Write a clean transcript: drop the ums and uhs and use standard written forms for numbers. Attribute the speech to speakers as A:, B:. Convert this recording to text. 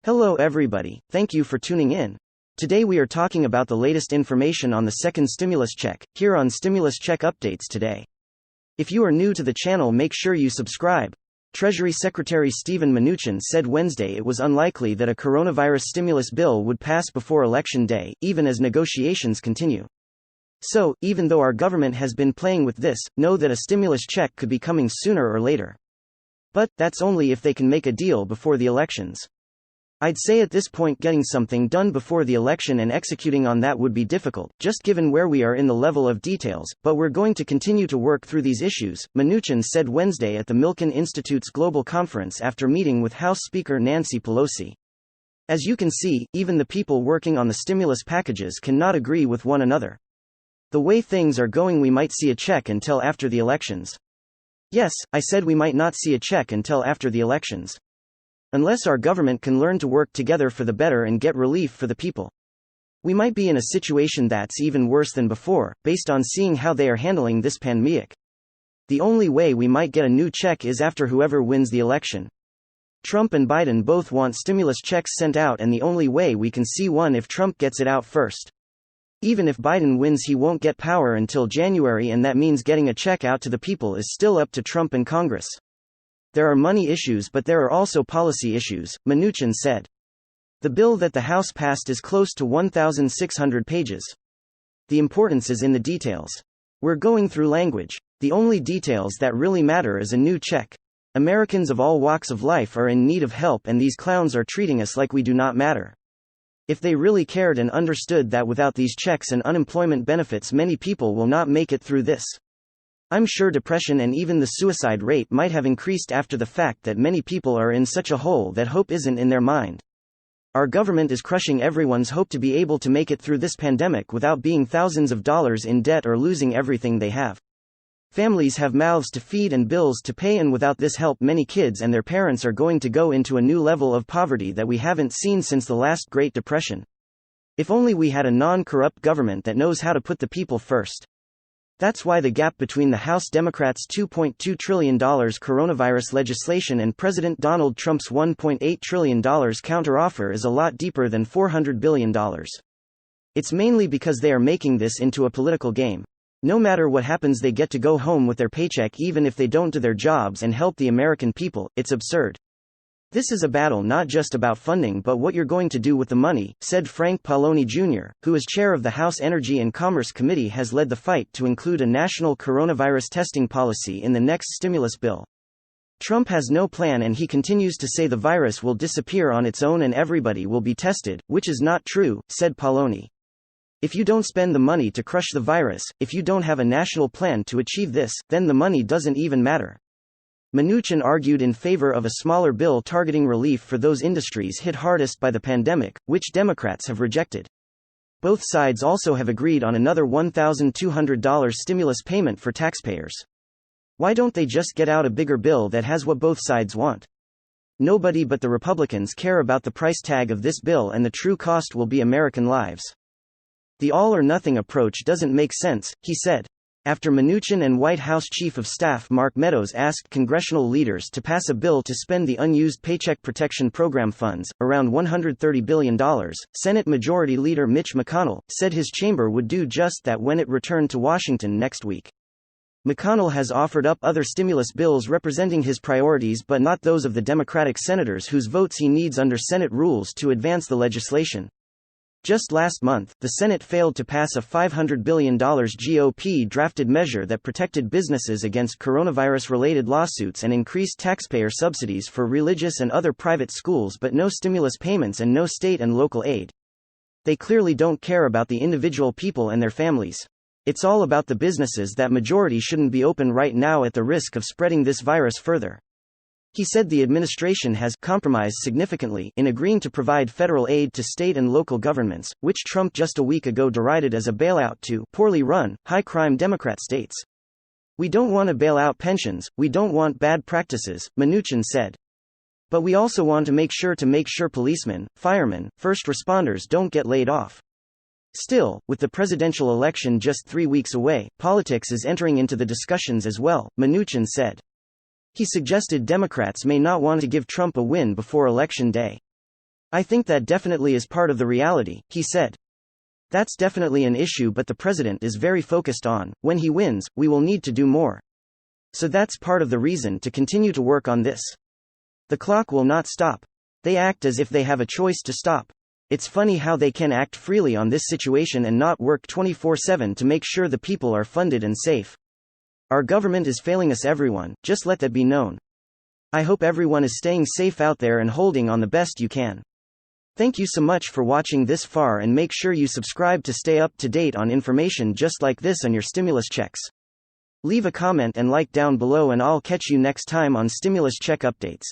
A: Hello everybody, thank you for tuning in. Today we are talking about the latest information on the second stimulus check, here on Stimulus Check Updates today. If you are new to the channel, make sure you subscribe. Treasury Secretary Steven Mnuchin said Wednesday it was unlikely that a coronavirus stimulus bill would pass before Election Day, even as negotiations continue. So, even though our government has been playing with this, know that a stimulus check could be coming sooner or later. But, that's only if they can make a deal before the elections. I'd say at this point getting something done before the election and executing on that would be difficult, just given where we are in the level of details, but we're going to continue to work through these issues, Mnuchin said Wednesday at the Milken Institute's Global Conference after meeting with House Speaker Nancy Pelosi. As you can see, even the people working on the stimulus packages cannot agree with one another. The way things are going, we might see a check until after the elections. Yes, I said we might not see a check until after the elections. Unless our government can learn to work together for the better and get relief for the people. We might be in a situation that's even worse than before, based on seeing how they are handling this pandemic. The only way we might get a new check is after whoever wins the election. Trump and Biden both want stimulus checks sent out, and the only way we can see one if Trump gets it out first. Even if Biden wins, he won't get power until January, and that means getting a check out to the people is still up to Trump and Congress. There are money issues, but there are also policy issues, Mnuchin said. The bill that the House passed is close to 1,600 pages. The importance is in the details. We're going through language. The only details that really matter is a new check. Americans of all walks of life are in need of help, and these clowns are treating us like we do not matter. If they really cared and understood that without these checks and unemployment benefits, many people will not make it through this. I'm sure depression and even the suicide rate might have increased after the fact that many people are in such a hole that hope isn't in their mind. Our government is crushing everyone's hope to be able to make it through this pandemic without being thousands of dollars in debt or losing everything they have. Families have mouths to feed and bills to pay, and without this help, many kids and their parents are going to go into a new level of poverty that we haven't seen since the last Great Depression. If only we had a non-corrupt government that knows how to put the people first. That's why the gap between the House Democrats' $2.2 trillion coronavirus legislation and President Donald Trump's $1.8 trillion counteroffer is a lot deeper than $400 billion. It's mainly because they are making this into a political game. No matter what happens, they get to go home with their paycheck even if they don't do their jobs and help the American people. It's absurd. This is a battle not just about funding but what you're going to do with the money, said Frank Pallone Jr., who as chair of the House Energy and Commerce Committee has led the fight to include a national coronavirus testing policy in the next stimulus bill. Trump has no plan, and he continues to say the virus will disappear on its own and everybody will be tested, which is not true, said Pallone. If you don't spend the money to crush the virus, if you don't have a national plan to achieve this, then the money doesn't even matter. Mnuchin argued in favor of a smaller bill targeting relief for those industries hit hardest by the pandemic, which Democrats have rejected. Both sides also have agreed on another $1,200 stimulus payment for taxpayers. Why don't they just get out a bigger bill that has what both sides want? Nobody but the Republicans care about the price tag of this bill, and the true cost will be American lives. The all-or-nothing approach doesn't make sense, he said. After Mnuchin and White House Chief of Staff Mark Meadows asked congressional leaders to pass a bill to spend the unused Paycheck Protection Program funds, around $130 billion, Senate Majority Leader Mitch McConnell said his chamber would do just that when it returned to Washington next week. McConnell has offered up other stimulus bills representing his priorities but not those of the Democratic senators whose votes he needs under Senate rules to advance the legislation. Just last month, the Senate failed to pass a $500 billion GOP-drafted measure that protected businesses against coronavirus-related lawsuits and increased taxpayer subsidies for religious and other private schools, but no stimulus payments and no state and local aid. They clearly don't care about the individual people and their families. It's all about the businesses. That majority shouldn't be open right now at the risk of spreading this virus further. He said the administration has compromised significantly in agreeing to provide federal aid to state and local governments, which Trump just a week ago derided as a bailout to poorly run, high-crime Democrat states. We don't want to bail out pensions, we don't want bad practices, Mnuchin said. But we also want to make sure policemen, firemen, first responders don't get laid off. Still, with the presidential election just 3 weeks away, politics is entering into the discussions as well, Mnuchin said. He suggested Democrats may not want to give Trump a win before Election Day. I think that definitely is part of the reality, he said. That's definitely an issue, but the president is very focused on, when he wins, we will need to do more. So that's part of the reason to continue to work on this. The clock will not stop. They act as if they have a choice to stop. It's funny how they can act freely on this situation and not work 24/7 to make sure the people are funded and safe. Our government is failing us, everyone, just let that be known. I hope everyone is staying safe out there and holding on the best you can. Thank you so much for watching this far, and make sure you subscribe to stay up to date on information just like this on your stimulus checks. Leave a comment and like down below, and I'll catch you next time on Stimulus Check Updates.